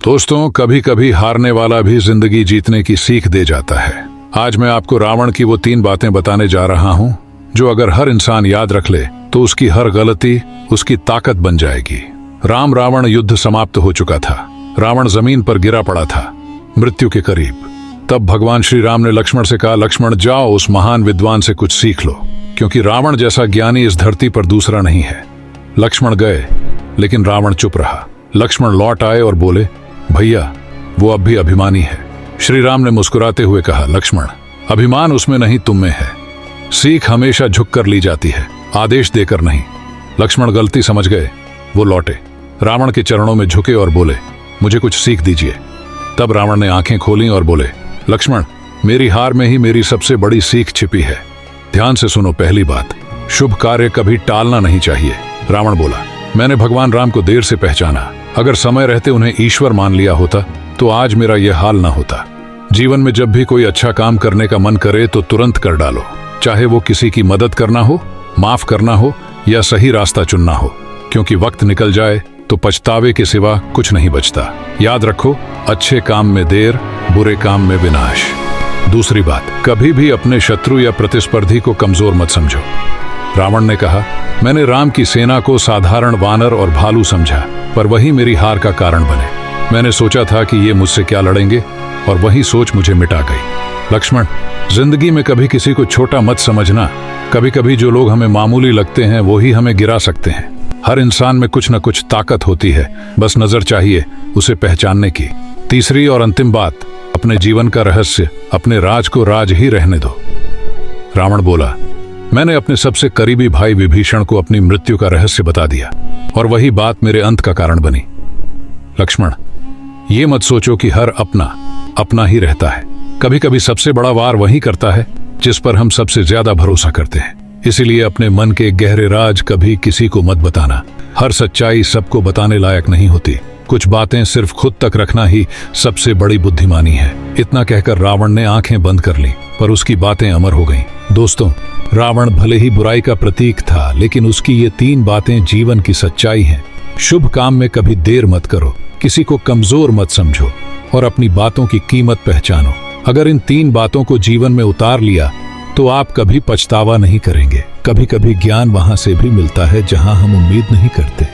दोस्तों, कभी कभी हारने वाला भी जिंदगी जीतने की सीख दे जाता है। आज मैं आपको रावण की वो 3 बातें बताने जा रहा हूँ जो अगर हर इंसान याद रख ले तो उसकी हर गलती उसकी ताकत बन जाएगी। राम रावण युद्ध समाप्त हो चुका था। रावण जमीन पर गिरा पड़ा था, मृत्यु के करीब। तब भगवान श्री राम ने लक्ष्मण से कहा, लक्ष्मण जाओ उस महान विद्वान से कुछ सीख लो, क्योंकि रावण जैसा ज्ञानी इस धरती पर दूसरा नहीं है। लक्ष्मण गए, लेकिन रावण चुप रहा। लक्ष्मण लौट आए और बोले, भैया वो अब भी अभिमानी है। श्री राम ने मुस्कुराते हुए कहा, लक्ष्मण अभिमान उसमें नहीं तुम में है। सीख हमेशा झुक कर ली जाती है, आदेश देकर नहीं। लक्ष्मण गलती समझ गए, वो लौटे, रावण के चरणों में झुके और बोले, मुझे कुछ सीख दीजिए। तब रावण ने आंखें खोली और बोले, लक्ष्मण मेरी हार में ही मेरी सबसे बड़ी सीख छिपी है। ध्यान से सुनो। पहली बात, शुभ कार्य कभी टालना नहीं चाहिए। रावण बोला, मैंने भगवान राम को देर से पहचाना। अगर समय रहते उन्हें ईश्वर मान लिया होता तो आज मेरा यह हाल ना होता। जीवन में जब भी कोई अच्छा काम करने का मन करे तो तुरंत कर डालो, चाहे वो किसी की मदद करना हो, माफ करना हो या सही रास्ता चुनना हो, क्योंकि वक्त निकल जाए तो पछतावे के सिवा कुछ नहीं बचता। याद रखो, अच्छे काम में देर, बुरे काम में विनाश। दूसरी बात, कभी भी अपने शत्रु या प्रतिस्पर्धी को कमजोर मत समझो। रावण ने कहा, मैंने राम की सेना को साधारण वानर और भालू समझा, पर वही मेरी हार का कारण बने। मैंने सोचा था कि ये मुझसे क्या लड़ेंगे, और वही सोच मुझे मिटा गई। लक्ष्मण, जिंदगी में कभी किसी को छोटा मत समझना। कभी कभी जो लोग हमें मामूली लगते हैं वो ही हमें गिरा सकते हैं। हर इंसान में कुछ न कुछ ताकत होती है, बस नजर चाहिए उसे पहचानने की। तीसरी और अंतिम बात, अपने जीवन का रहस्य, अपने राज को राज ही रहने दो। रावण बोला, मैंने अपने सबसे करीबी भाई विभीषण को अपनी मृत्यु का रहस्य बता दिया, और वही बात मेरे अंत का कारण बनी। लक्ष्मण, ये मत सोचो कि हर अपना ही रहता है। कभी कभी सबसे बड़ा वार वही करता है जिस पर हम सबसे ज्यादा भरोसा करते हैं। इसीलिए अपने मन के गहरे राज कभी किसी को मत बताना। हर सच्चाई सबको बताने लायक नहीं होती। कुछ बातें सिर्फ खुद तक रखना ही सबसे बड़ी बुद्धिमानी है। इतना कहकर रावण ने आंखें बंद कर ली, पर उसकी बातें अमर हो गईं। दोस्तों, रावण भले ही बुराई का प्रतीक था, लेकिन उसकी ये 3 बातें जीवन की सच्चाई हैं। शुभ काम में कभी देर मत करो, किसी को कमजोर मत समझो, और अपनी बातों की कीमत पहचानो। अगर इन 3 बातों को जीवन में उतार लिया तो आप कभी पछतावा नहीं करेंगे। कभी कभी ज्ञान वहां से भी मिलता है जहां हम उम्मीद नहीं करते।